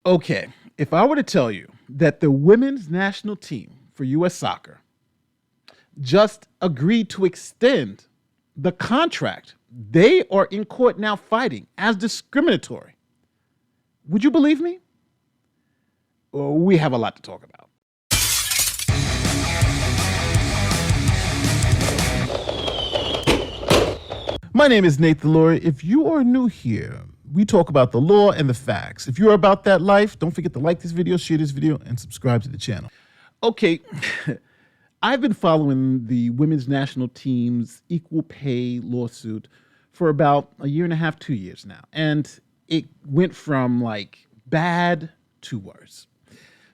Okay, if I were to tell you that the women's national team for U.S. soccer just agreed to extend the contract they are in court now fighting as discriminatory, would you believe me? Well, we have a lot to talk about. My name is Nathan Laurie. If you are new here, we talk about the law and the facts. If you're about that life, don't forget to like this video, share this video, and subscribe to the channel. Okay, I've been following the women's national team's equal pay lawsuit for about a year and a half, 2 years now. And it went from like bad to worse.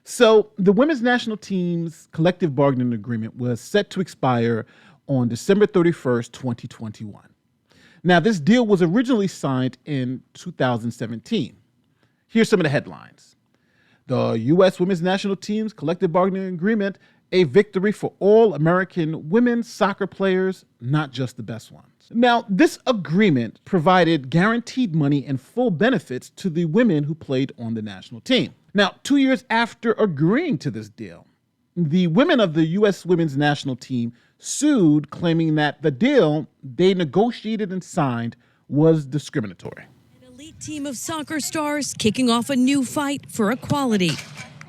So the women's national team's collective bargaining agreement was set to expire on December 31st, 2021. Now, this deal was originally signed in 2017. Here's some of the headlines. The U.S. women's national team's collective bargaining agreement, a victory for all American women's soccer players, not just the best ones. Now, this agreement provided guaranteed money and full benefits to the women who played on the national team. Now, 2 years after agreeing to this deal, the women of the U.S. women's national team sued, claiming that the deal they negotiated and signed was discriminatory. An elite team of soccer stars kicking off a new fight for equality.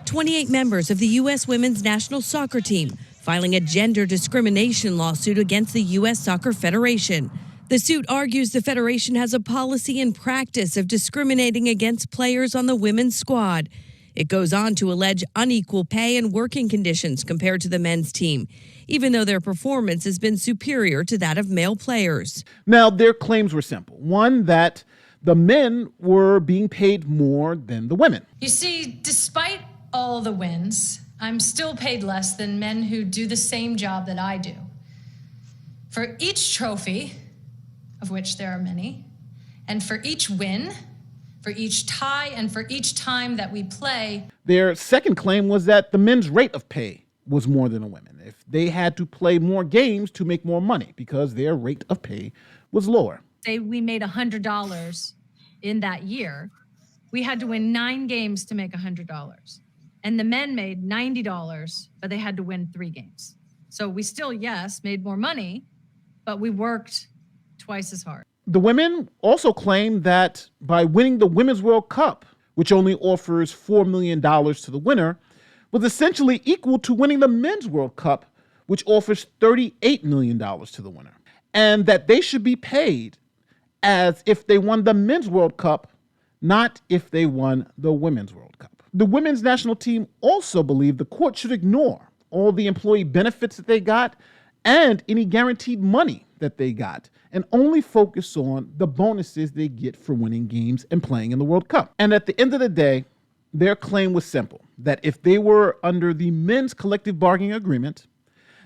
28 members of the U.S. women's national soccer team filing a gender discrimination lawsuit against the U.S. Soccer Federation. The suit argues the federation has a policy and practice of discriminating against players on the women's squad. It goes on to allege unequal pay and working conditions compared to the men's team, even though their performance has been superior to that of male players. Now, their claims were simple. One, that the men were being paid more than the women. You see, despite all the wins, I'm still paid less than men who do the same job that I do. For each trophy, of which there are many, and for each win, for each tie, and for each time that we play. Their second claim was that the men's rate of pay was more than the women. If they had to play more games to make more money because their rate of pay was lower. Say we made $100 in that year, we had to win 9 games to make $100. And the men made $90, but they had to win 3 games. So we still, yes, made more money, but we worked twice as hard. The women also claimed that by winning the Women's World Cup, which only offers $4 million to the winner, was essentially equal to winning the Men's World Cup, which offers $38 million to the winner. And that they should be paid as if they won the Men's World Cup, not if they won the Women's World Cup. The women's national team also believed the court should ignore all the employee benefits that they got and any guaranteed money that they got, and only focus on the bonuses they get for winning games and playing in the World Cup. And at the end of the day, their claim was simple, that if they were under the men's collective bargaining agreement,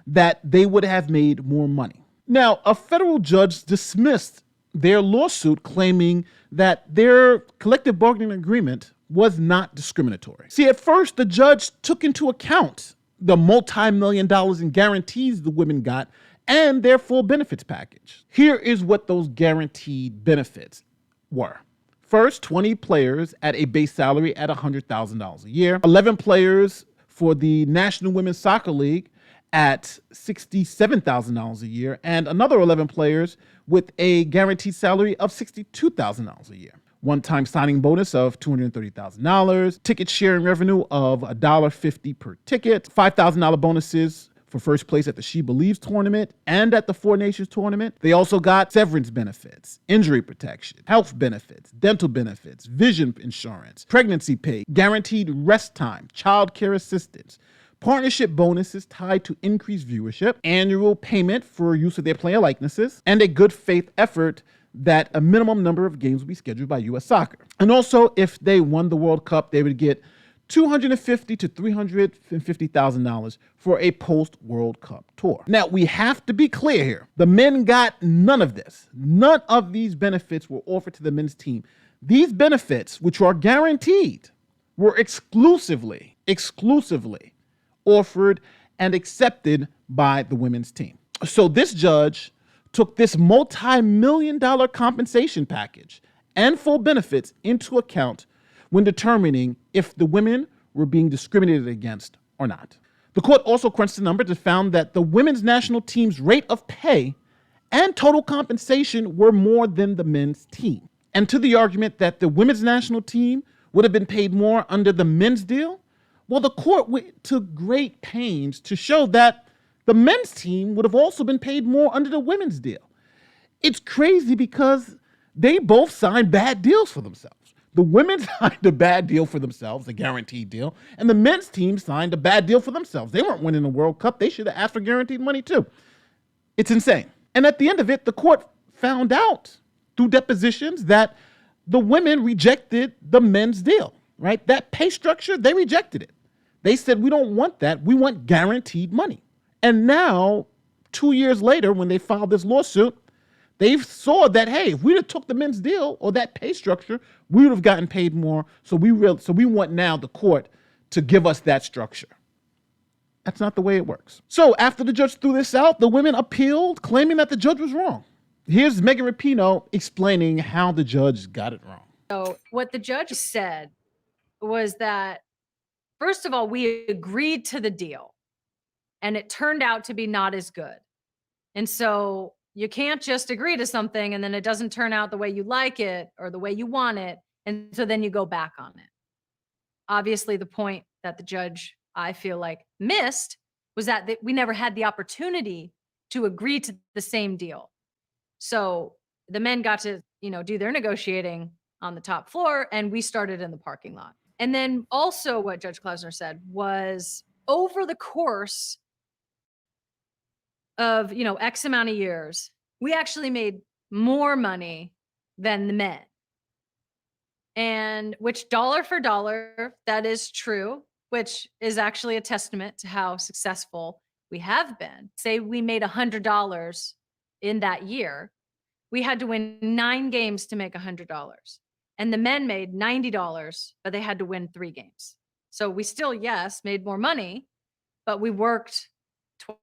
that they would have made more money. Now, a federal judge dismissed their lawsuit, claiming that their collective bargaining agreement was not discriminatory. See, at first, the judge took into account the multi-million dollars in guarantees the women got and their full benefits package. Here is what those guaranteed benefits were. First, 20 players at a base salary at $100,000 a year, 11 players for the National Women's Soccer League at $67,000 a year, and another 11 players with a guaranteed salary of $62,000 a year. One-time signing bonus of $230,000, ticket sharing revenue of $1.50 per ticket, $5,000 bonuses for first place at the She Believes tournament and at the Four Nations tournament. They also got severance benefits, injury protection, health benefits, dental benefits, vision insurance, pregnancy pay, guaranteed rest time, child care assistance, partnership bonuses tied to increased viewership, annual payment for use of their player likenesses, and a good faith effort that a minimum number of games would be scheduled by U.S. Soccer. And also, if they won the World Cup, they would get $250,000 to $350,000 for a post-World Cup tour. Now, we have to be clear here. The men got none of this. None of these benefits were offered to the men's team. These benefits, which are guaranteed, were exclusively offered and accepted by the women's team. So this judge took this multi-million-dollar compensation package and full benefits into account when determining if the women were being discriminated against or not. The court also crunched the numbers and found that the women's national team's rate of pay and total compensation were more than the men's team. And to the argument that the women's national team would have been paid more under the men's deal, well, the court went to great pains to show that the men's team would have also been paid more under the women's deal. It's crazy because they both signed bad deals for themselves. The women signed a bad deal for themselves, a guaranteed deal, and the men's team signed a bad deal for themselves. They weren't winning the World Cup. They should have asked for guaranteed money too. It's insane. And at the end of it, the court found out through depositions that the women rejected the men's deal, right? That pay structure, they rejected it. They said, we don't want that. We want guaranteed money. And now, 2 years later, when they filed this lawsuit, they saw that, hey, if we'd have took the men's deal or that pay structure, we would have gotten paid more. So we want now the court to give us that structure. That's not the way it works. So after the judge threw this out, the women appealed, claiming that the judge was wrong. Here's Megan Rapinoe explaining how the judge got it wrong. So what the judge said was that, first of all, we agreed to the deal and it turned out to be not as good. And so you can't just agree to something and then it doesn't turn out the way you like it or the way you want it. And so then you go back on it. Obviously, the point that the judge, I feel like, missed was that we never had the opportunity to agree to the same deal. So the men got to, do their negotiating on the top floor and we started in the parking lot. And then also what Judge Klausner said was over the course of, X amount of years, we actually made more money than the men. And which dollar for dollar, that is true, which is actually a testament to how successful we have been. Say we made $100 in that year, we had to win 9 games to make $100. And the men made $90, but they had to win 3 games. So we still, yes, made more money, but we worked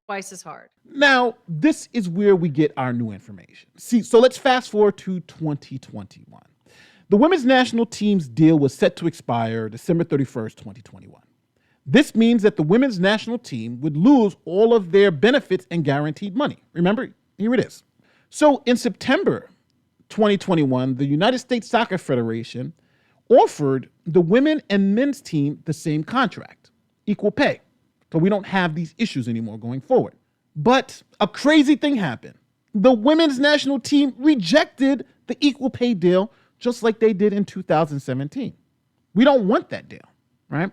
twice as hard. Now, this is where we get our new information. See, so let's fast forward to 2021. The women's national team's deal was set to expire December 31st, 2021. This means that the women's national team would lose all of their benefits and guaranteed money. Remember, here it is. So in September 2021, the United States Soccer Federation offered the women and men's team the same contract, equal pay. So we don't have these issues anymore going forward. But a crazy thing happened. The women's national team rejected the equal pay deal just like they did in 2017. We don't want that deal, right?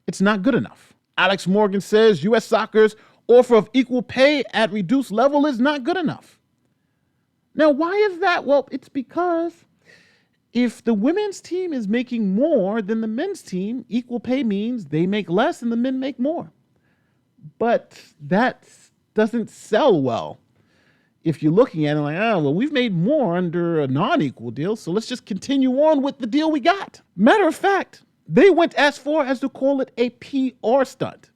It's not good enough. Alex Morgan says U.S. Soccer's offer of equal pay at reduced level is not good enough. Now, why is that? Well, it's because if the women's team is making more than the men's team, equal pay means they make less and the men make more. But that doesn't sell well. If you're looking at it like, we've made more under a non-equal deal, so let's just continue on with the deal we got. Matter of fact, they went as far as to call it a PR stunt.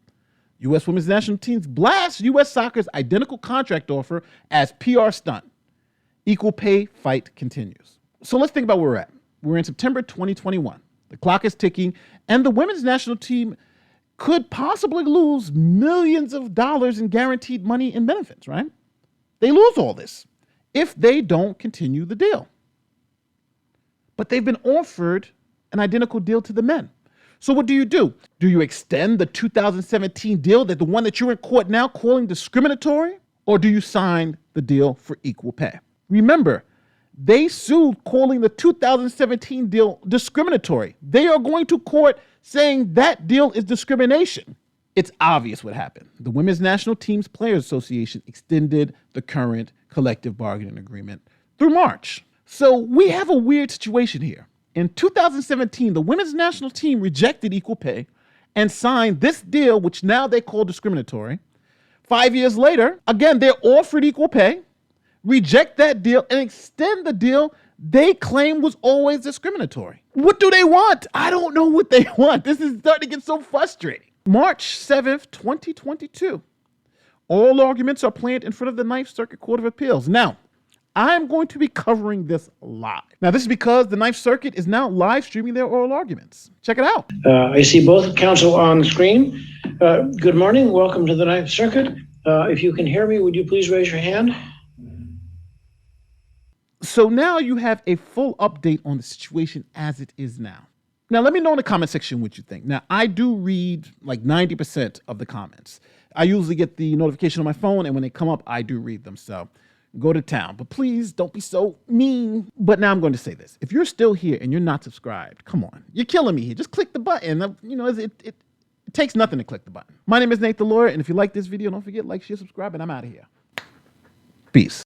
U.S. women's national teams blast U.S. Soccer's identical contract offer as PR stunt. Equal pay fight continues. So let's think about where we're at. We're in September 2021. The clock is ticking, and the women's national team could possibly lose millions of dollars in guaranteed money and benefits, right? They lose all this if they don't continue the deal. But they've been offered an identical deal to the men. So what do? Do you extend the 2017 deal, the one that you're in court now calling discriminatory, or do you sign the deal for equal pay? Remember, they sued calling the 2017 deal discriminatory. They are going to court saying that deal is discrimination. It's obvious what happened. The Women's National Teams Players Association extended the current collective bargaining agreement through March. So we have a weird situation here. In 2017, the women's national team rejected equal pay and signed this deal, which now they call discriminatory. 5 years later, again, they're offered equal pay, reject that deal, and extend the deal they claim was always discriminatory. What do they want? I don't know what they want. This is starting to get so frustrating. March 7th, 2022. All arguments are planned in front of the Ninth Circuit Court of Appeals. Now, I'm going to be covering this live. Now, this is because the Ninth Circuit is now live streaming their oral arguments. Check it out. I see both counsel on the screen. Good morning. Welcome to the Ninth Circuit. If you can hear me, would you please raise your hand? So now you have a full update on the situation as it is now. Now, let me know in the comment section what you think. Now, I do read like 90% of the comments. I usually get the notification on my phone, and when they come up, I do read them. So go to town. But please don't be so mean. But now I'm going to say this. If you're still here and you're not subscribed, come on. You're killing me here. Just click the button. You know, it takes nothing to click the button. My name is Nate the Lawyer, and if you like this video, don't forget, like, share, subscribe, and I'm out of here. Peace.